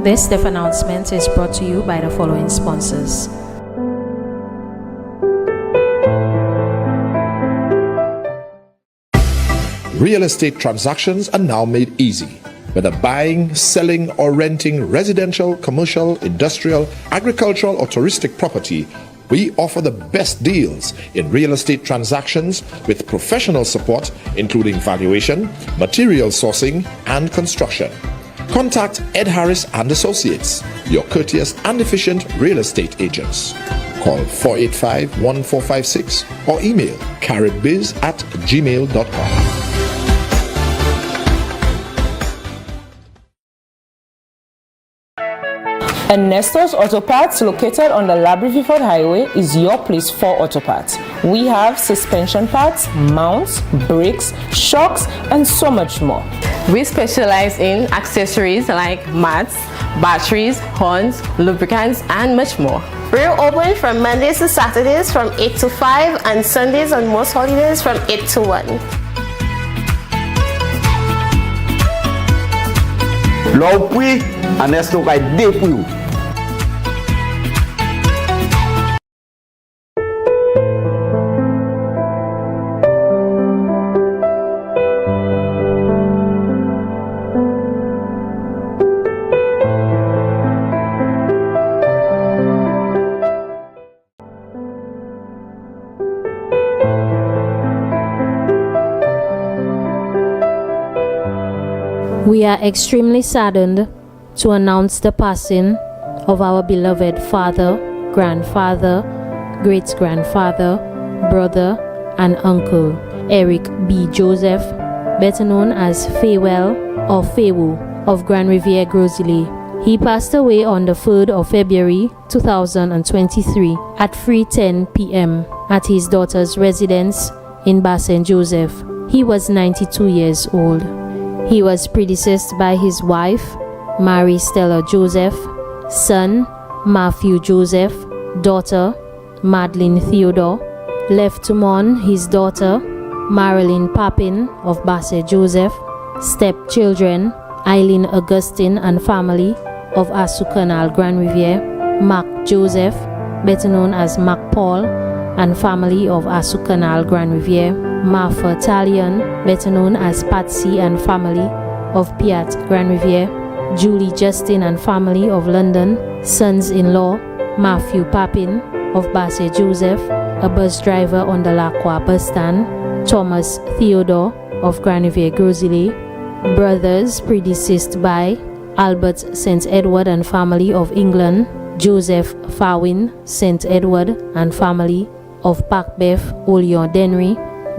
This Steph announcement is brought to you by the following sponsors. Real estate transactions are now made easy. Whether buying, selling, or renting residential, commercial, industrial, agricultural, or touristic property, we offer the best deals in real estate transactions with professional support, including valuation, material sourcing, and construction. Contact Ed Harris and Associates, your courteous and efficient real estate agents. Call 485-1456 or email caribbiz@gmail.com. And Nestor's Auto Parts, located on the Labrie-Viford Highway, is your place for auto parts. We have suspension parts, mounts, brakes, shocks, and so much more. We specialize in accessories like mats, batteries, horns, lubricants, and much more. We're open from Mondays to Saturdays from 8 to 5 and Sundays on most holidays from 8 to 1. L'opui, Ernesto vai depui. We are extremely saddened to announce the passing of our beloved father, grandfather, great-grandfather, brother, and uncle, Eric B. Joseph, better known as Faywell or Faywu of Grand Riviere, Grosili. He passed away on the 3rd of February 2023 at 3:10 p.m. at his daughter's residence in Bas-Saint Joseph. He was 92 years old. He was predeceased by his wife, Mary Stella Joseph, son, Matthew Joseph, daughter, Madeline Theodore, left to mourn his daughter, Marilyn Papin of Bas-Saint Joseph, stepchildren, Eileen Augustine and family of Asu Canal Grand Riviere, Mac Joseph, better known as Mac Paul, and family of Asu Canal Grand Riviere, Martha Talion, better known as Patsy and family of Piat Grand Riviere, Julie Justin and family of London, sons-in-law, Matthew Papin of Bas-Saint Joseph, a bus driver on the Lacroix bus stand, Thomas Theodore of Grand Riviere Grosili, brothers predeceased by Albert St. Edward and family of England, Joseph Farwin St. Edward and family of Pacbeth Olion Denry,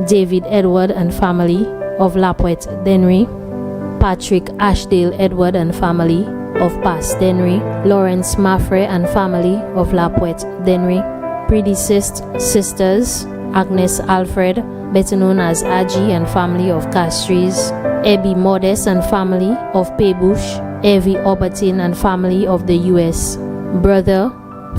David Edward and family of Lapointe Denry, Patrick Ashdale Edward and family of Pass Denry, Lawrence Maffrey and family of Lapointe Denry, predeceased sisters Agnes Alfred, better known as Aji and family of Castries, Ebby Modest and family of Paybush, Evie Obertin and family of the US, brother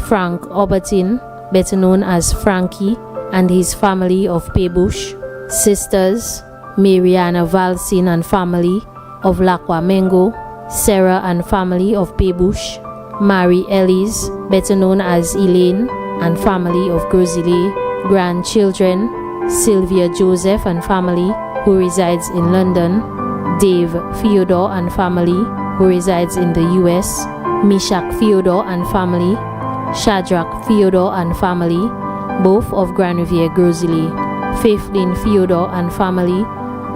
Frank Obertin, better known as Frankie, and his family of Paybush, sisters Mariana Valsin and family of Lacroix Mengo, Sarah and family of Paybush, Mary Ellis, better known as Elaine, and family of Grosili, grandchildren Sylvia Joseph and family who resides in London, Dave Theodore and family who resides in the US, Mishak Theodore and family, Shadrach Theodore and family, both of Grand Riviere Grosili, Faithlin Theodore and family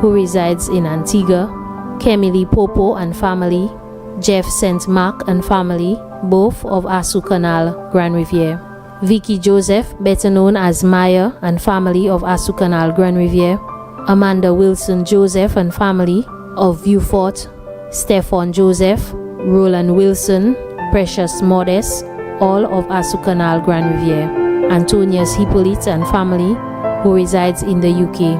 who resides in Antigua, Kemily Popo and family, Jeff St. Mark and family, both of Asu Canal Grand Riviere, Vicky Joseph, better known as Maya and family of Asu Canal Grand Riviere, Amanda Wilson Joseph and family of Vieux-Fort, Stefan Joseph, Roland Wilson, Precious Modest, all of Asu Canal Grand Riviere, Antonius Hippolyte and family who resides in the UK,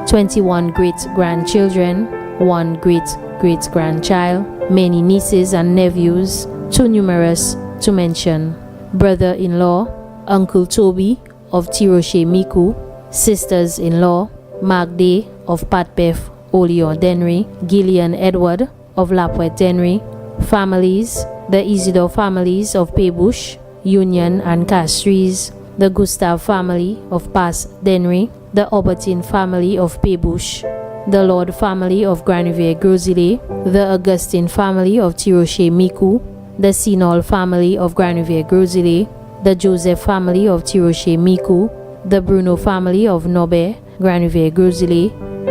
21 great-grandchildren, 1 great-great-grandchild, many nieces and nephews, too numerous to mention, brother-in-law, Uncle Toby of Tiroche Miku, sisters-in-law, Magde of Patbeth Olion Denry, Gillian Edward of Lapointe Denry, Families: the Isidore families of Paybush, Union and Castries, the Gustav family of Pass Denry, the Aubertin family of Paybush, the Lord family of Granivier Grosile, the Augustine family of Tiroche Miku, the Sinol family of Granivier Grosile, the Joseph family of Tiroche Miku, the Bruno family of Nobe, Granivier Grosile,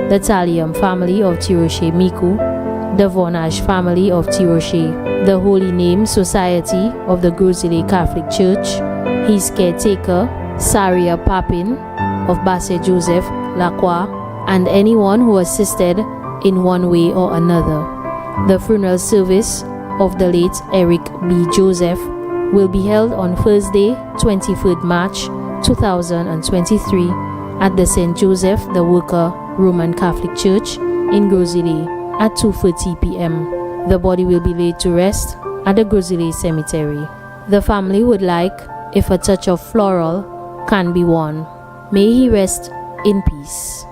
the Talium family of Tiroche Miku, the Vonage family of Tiroche, the Holy Name Society of the Grosile Catholic Church, his caretaker, Saria Papin of Basse Joseph, Lacroix, and anyone who assisted in one way or another. The funeral service of the late Eric B. Joseph will be held on Thursday, 23rd March 2023 at the St. Joseph the Worker Roman Catholic Church in Grosile at 2:30 p.m. The body will be laid to rest at the Grosile Cemetery. The family would like if a touch of floral can be worn. May he rest in peace.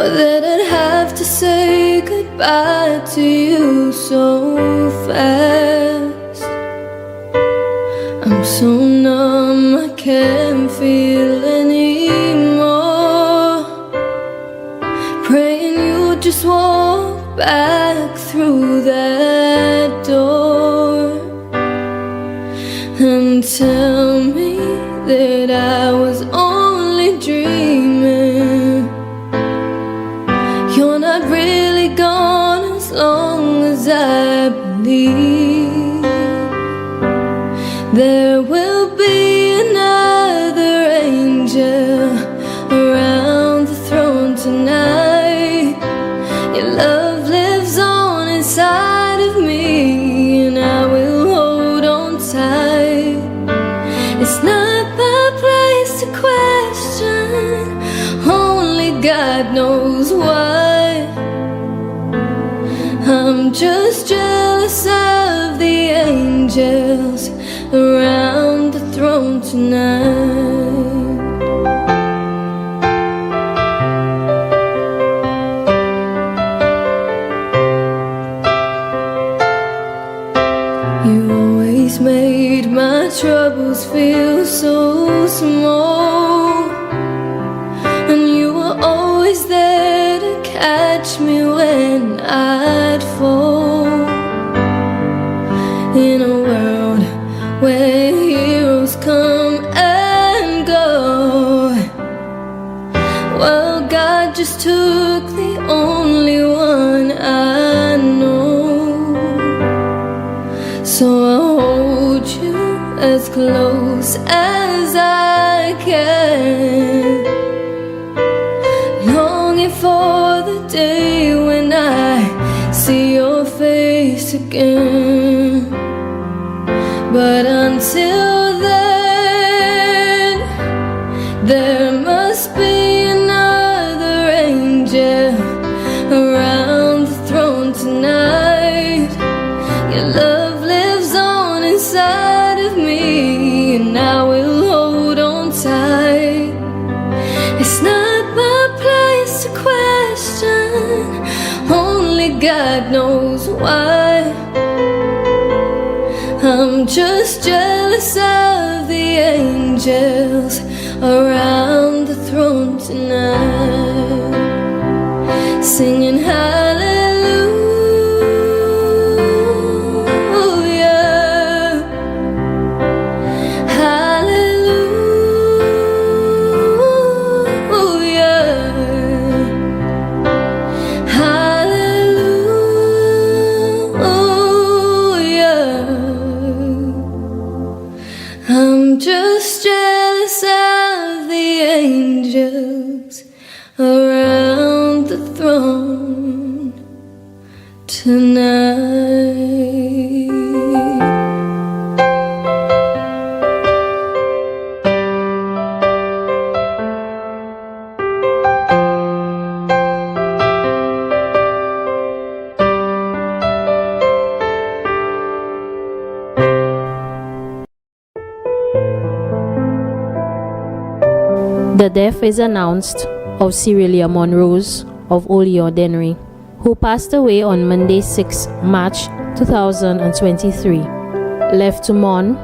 That I'd have to say goodbye to you so fast. I'm so numb, I can't feel anymore. Praying you just walk back through that door and tell me that I was only dreaming. You're not really gone as long as I believe. There will be another angel around the throne tonight. Your love lives on inside of me, and I will hold on tight. It's not my place to question, only God knows why. I'm just jealous of the angels around the throne tonight. You always made my troubles feel so small, and you were always there to catch me when I'd fall. In a world where heroes come and go, well, God just took the only one I know. So I'll hold you as close as I can, longing for the day when I see your face again. But until then, there must be another angel around the throne tonight. Your love lives on inside of me, and I will hold on tight. It's not my place to question, only God knows why. I'm just jealous of the angels around the throne tonight, singing hallelujah, hallelujah, hallelujah. I'm just jealous of the angels around the throne tonight. The death is announced of Cyrilia Monroes of Oleodenry, who passed away on Monday 6 March 2023. Left to mourn,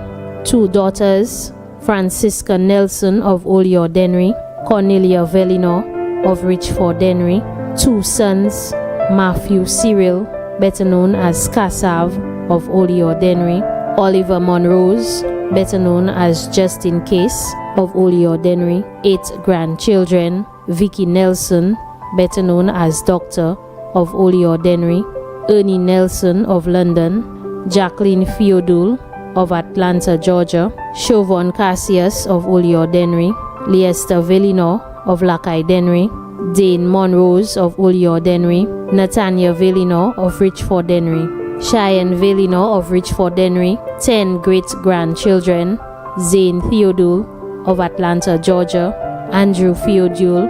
2 daughters, Francisca Nelson of Oleodenry, Cornelia Velino of Richford Dennery, 2 sons, Matthew Cyril, better known as Kassav of Oleodenry, Oliver Monroes, better known as Justin Case of Oleodenry, 8 grandchildren, Vicky Nelson, better known as Doctor of Oleodenry, Ernie Nelson of London, Jacqueline Theodule of Atlanta, Georgia, Chauvon Cassius of Oleodenry, Leicester Velino of Lackey Dennery, Dane Monroes of Oleodenry, Nathaniel Velino of Richford Dennery, Cheyenne Velino of Richford Dennery, 10 great-grandchildren, Zane Theodule of Atlanta, Georgia, Andrew Theodule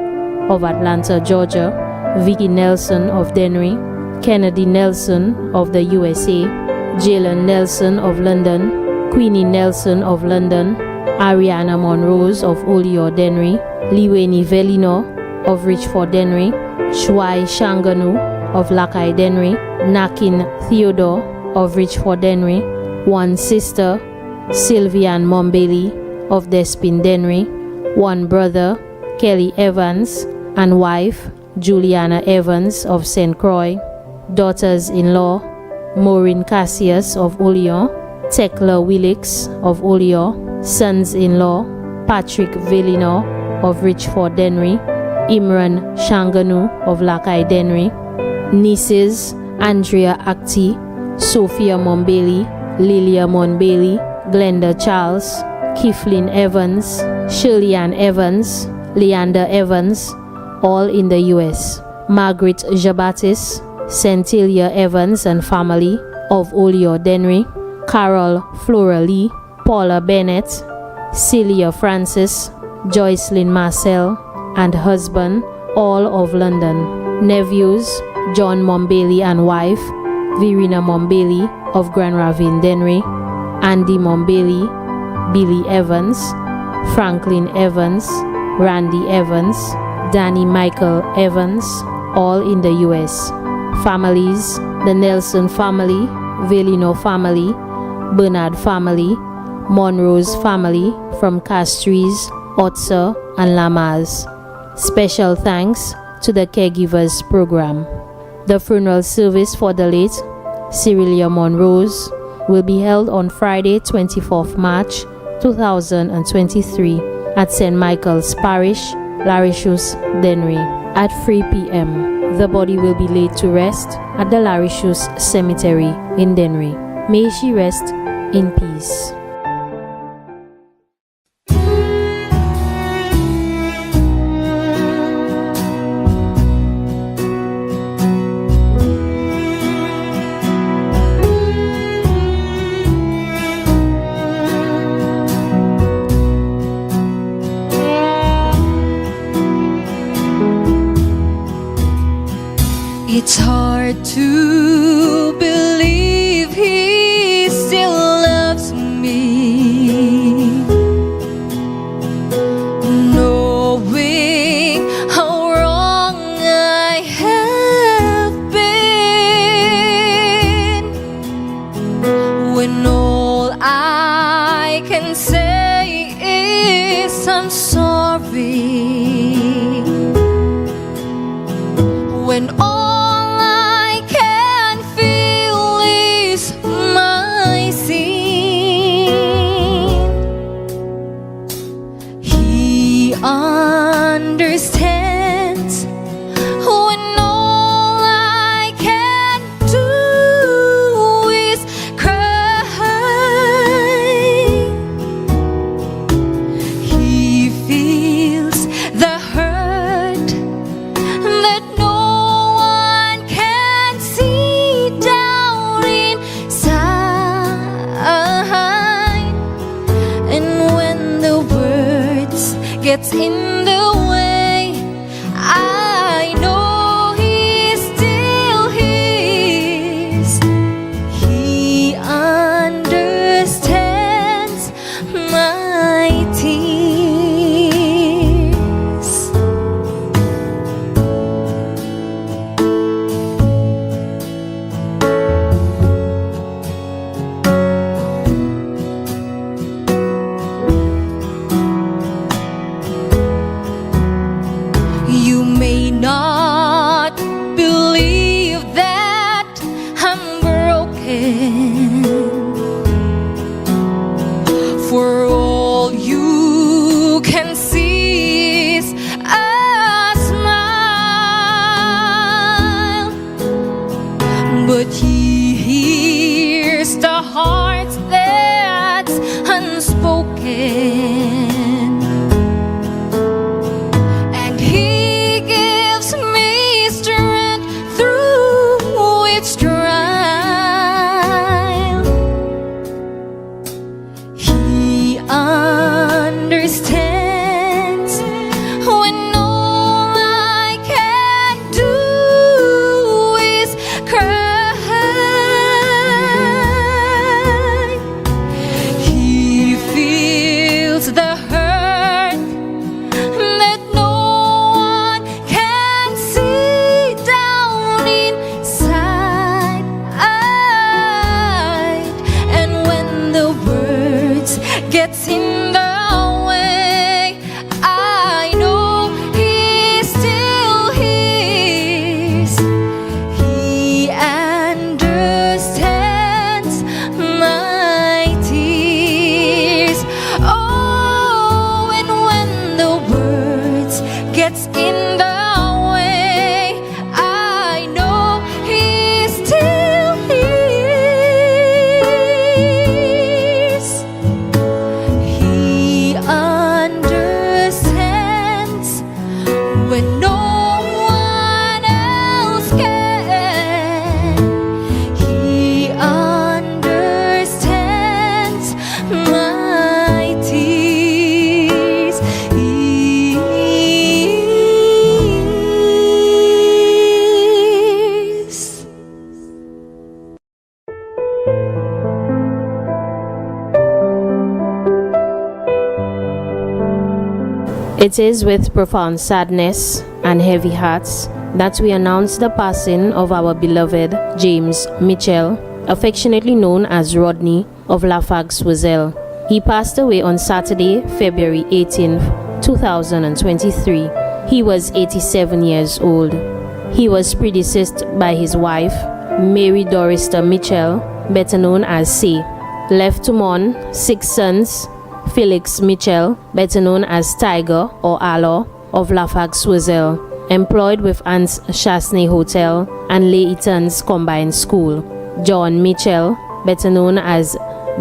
of Atlanta, Georgia, Vicky Nelson of Dennery, Kennedy Nelson of the USA, Jalen Nelson of London, Queenie Nelson of London, Ariana Monroes of Oleodenry, Liweni Velino of Richford Dennery, Shwai Shanganu of Lackey Dennery, Nakin Theodore of Richford Dennery, 1 sister, Sylvian Mombeli of Despin Dennery, 1 brother, Kelly Evans, and wife, Juliana Evans of St. Croix, daughters-in-law, Maureen Cassius of Oleon, Tekla Willix of Oleon, sons-in-law, Patrick Velino of Richford Dennery, Imran Shanganu of Lackey Dennery, nieces, Andrea Akti, Sophia Mombeli, Lilia Monbeli, Glenda Charles, Kiflin Evans, Shirley-Ann Evans, Leander Evans, all in the US, Margaret Jabatis, Centilia Evans and family of Oleodenry, Carol Flora Lee, Paula Bennett, Celia Francis, Joycelyn Marcel, and husband, all of London. Nephews, John Mombeli and wife, Verena Mombeli of Grand Ravine Dennery, Andy Mombeli, Billy Evans, Franklin Evans, Randy Evans, Danny Michael Evans, all in the US. Families, the Nelson family, Velino family, Bernard family, Monroes family from Castries, Otsa, and Lamas. Special thanks to the Caregivers Program. The funeral service for the late Cyrilia Monroes will be held on Friday, 24th March 2023 at St. Michael's Parish, Larishus, Dennery at 3 p.m. The body will be laid to rest at the Larishus Cemetery in Dennery. May she rest in peace. It's hard to believe he still loves me, knowing how wrong I have been, when all I can say is I'm sorry, when all understands, when all I can do is cry. He feels the hurt that no one can see down inside, and when the words gets in the way, I know he still hears. He understands my tears. not believe that I'm broken. For all you can see is a smile, but He hears the heart that's unspoken. Gets in the way, I know He still hears. He understands my tears. Oh, and when the words gets in the way, I know He still hears. He understands when no one else can. He understands my tears. It is with profound sadness and heavy hearts that we announce the passing of our beloved James Mitchell, affectionately known as Rodney, of Lafargue, Swaziland. He passed away on Saturday, February 18, 2023. He was 87 years old. He was predeceased by his wife, Mary Dorista Mitchell, better known as C. Left to mourn 6 sons: Felix Mitchell, better known as Tiger or Alo, of Lafargue, Swaziland, employed with Anne's Chasney Hotel and Leighton's Combined School. John Mitchell, better known as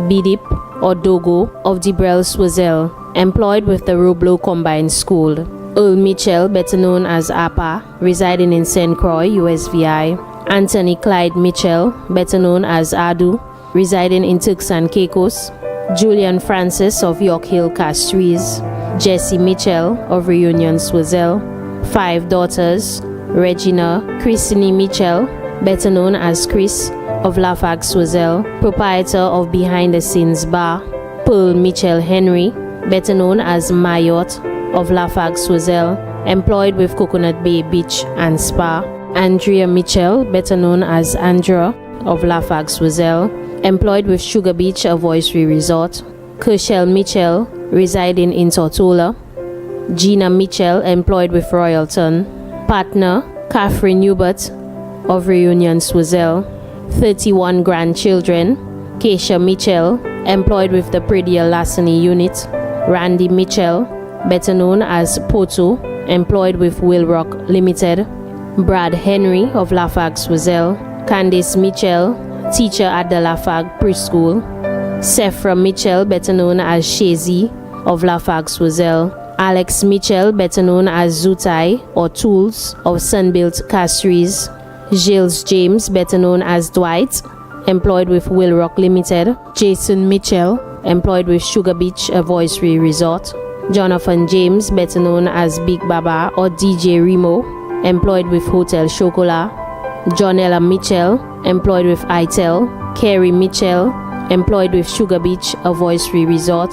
Bidip or Dogo, of Debrel, Swaziland, employed with the Roblo Combined School. Earl Mitchell, better known as Appa, residing in St. Croix, USVI. Anthony Clyde Mitchell, better known as Adu, residing in Turks and Caicos. Julian Francis of York Hill, Castries. Jesse Mitchell of Reunion, Swaziland. 5 daughters: Regina Christine Mitchell, better known as Chris, of Lafargue, Swaziland, proprietor of Behind the Scenes Bar. Pearl Mitchell Henry, better known as Mayotte, of Lafargue, Swaziland, employed with Coconut Bay Beach and Spa. Andrea Mitchell, better known as Andra, of Lafargue, Swaziland, employed with Sugar Beach, a Voice-Free Resort. Kershel Mitchell, residing in Tortola. Gina Mitchell, employed with Royalton. Partner Catherine Hubert, of Reunion, Swaziland. 31 grandchildren: Keisha Mitchell, employed with the Predial Lassany Unit. Randy Mitchell, better known as Poto, employed with Wilrock Limited. Brad Henry, of Lafargue, Swaziland. Candice Mitchell, teacher at the Lafargue Preschool. Sephra Mitchell, better known as Shazy, of Lafargue, Swaziland. Alex Mitchell, better known as Zutai or Tools, of Sunbuilt Castries. Gilles James, better known as Dwight, employed with Wilrock Limited. Jason Mitchell, employed with Sugar Beach, a Voice-Free Resort. Jonathan James, better known as Big Baba or DJ Remo, employed with Hotel Chocolat. Jonella Mitchell, employed with ITEL. Kerry Mitchell, employed with Sugar Beach, a Voice-Free Resort.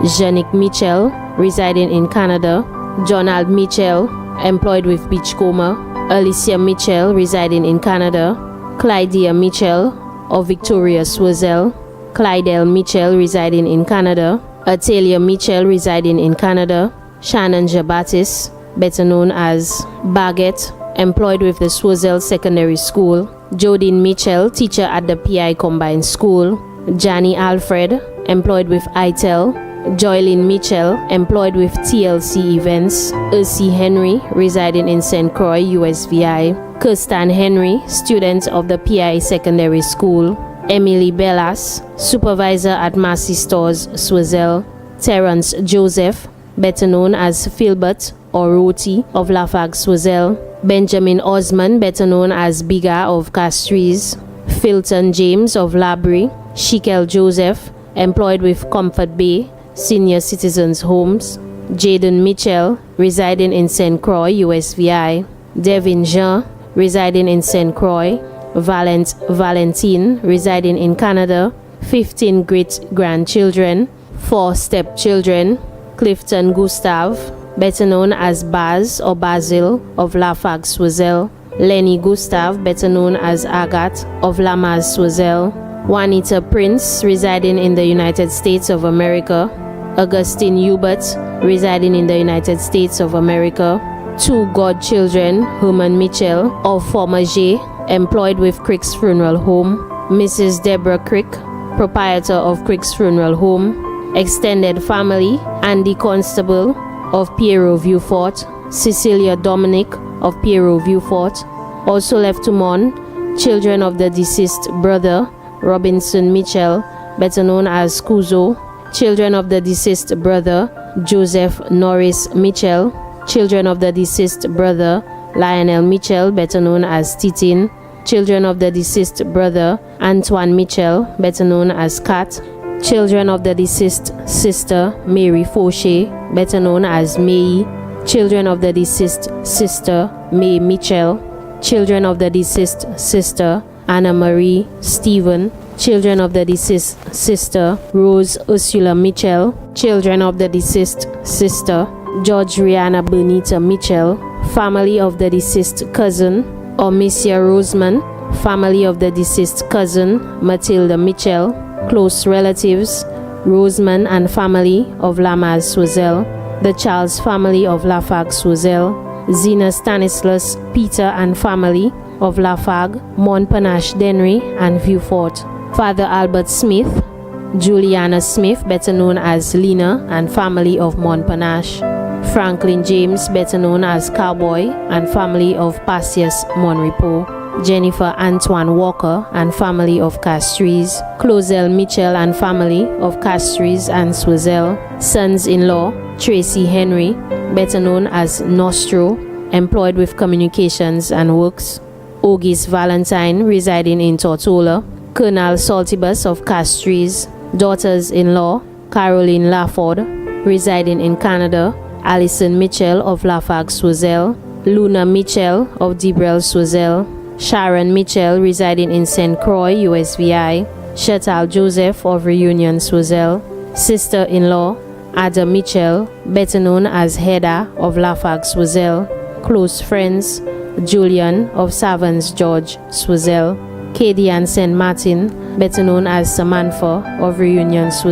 Janik Mitchell, residing in Canada. Jonald Mitchell, employed with Beachcomber. Alicia Mitchell, residing in Canada. Clydea Mitchell, of Victoria, Swaziland. Clydell Mitchell, residing in Canada. Atalia Mitchell, residing in Canada. Shannon Jabatis, better known as Baguette, employed with the Swazel Secondary School. Jodine Mitchell, teacher at the PI Combined School. Jani Alfred, employed with ITEL. Joylyn Mitchell, employed with TLC Events. Ursi Henry, residing in St. Croix, USVI. Kirstan Henry, student of the PI Secondary School. Emily Bellas, supervisor at Massey Stores, Swazel. Terrence Joseph, better known as Philbert or Roti of Lafargue, Swazel. Benjamin Osman, better known as Biga of Castries. Filton James of Labrie. Shikel Joseph, employed with Comfort Bay Senior Citizens Homes. Jaden Mitchell, residing in St. Croix, USVI. Devin Jean, residing in St. Croix. Valentine, residing in Canada. 15 great-grandchildren. 4 stepchildren. Clifton Gustav, better known as Baz or Basil of Lafargue, Swazel. Lenny Gustav, better known as Agathe of Lamaz, Swazel. Juanita Prince, residing in the United States of America. Augustine Hubert, residing in the United States of America. 2 godchildren, Herman Mitchell of Formager, employed with Crick's Funeral Home. Mrs. Deborah Crick, proprietor of Crick's Funeral Home. Extended family, Andy Constable of Pierrot Vieux-Fort. Cecilia Dominic of Pierrot Vieux-Fort. Also left to mourn, children of the deceased brother, Robinson Mitchell, better known as Kuzo. Children of the deceased brother, Joseph Norris Mitchell. Children of the deceased brother, Lionel Mitchell, better known as Titin. Children of the deceased brother, Antoine Mitchell, better known as Kat. Children of the deceased sister, Mary Fauché, better known as May. Children of the deceased sister, May Mitchell. Children of the deceased sister, Anna Marie Stephen. Children of the deceased sister, Rose Ursula Mitchell. Children of the deceased sister, George Rihanna Benita Mitchell. Family of the deceased cousin, Omicia Roseman. Family of the deceased cousin, Matilda Mitchell. Close relatives, Roseman and family of Lamaz, Swazel. The Charles family of Lafargue, Swazel. Zena Stanislas Peter and family of Lafargue, Montparnasse, Dennery and Vieux-Fort. Father Albert Smith. Juliana Smith, better known as Lena and family of Montparnasse. Franklin James, better known as Cowboy and family of Passius Monrepo. Jennifer Antoine Walker and family of Castries. Closel Mitchell and family of Castries and Swazel. Sons-in-law, Tracy Henry, better known as Nostro, employed with Communications and Works. Ogis Valentine, residing in Tortola. Colonel Saltibus of Castries. Daughters-in-law, Caroline Lafford, residing in Canada. Alison Mitchell of Lafargue, Swazel. Luna Mitchell of Debrel, Swazel. Sharon Mitchell, residing in St. Croix, USVI. Chantal Joseph of Reunion, Swazel. Sister-in-law, Ada Mitchell, better known as Hedda of Lafargue, Swazel. Close friends, Julian of Savans George, Swazel. Katie and St. Martin, better known as Samantha of Reunion, Swazel.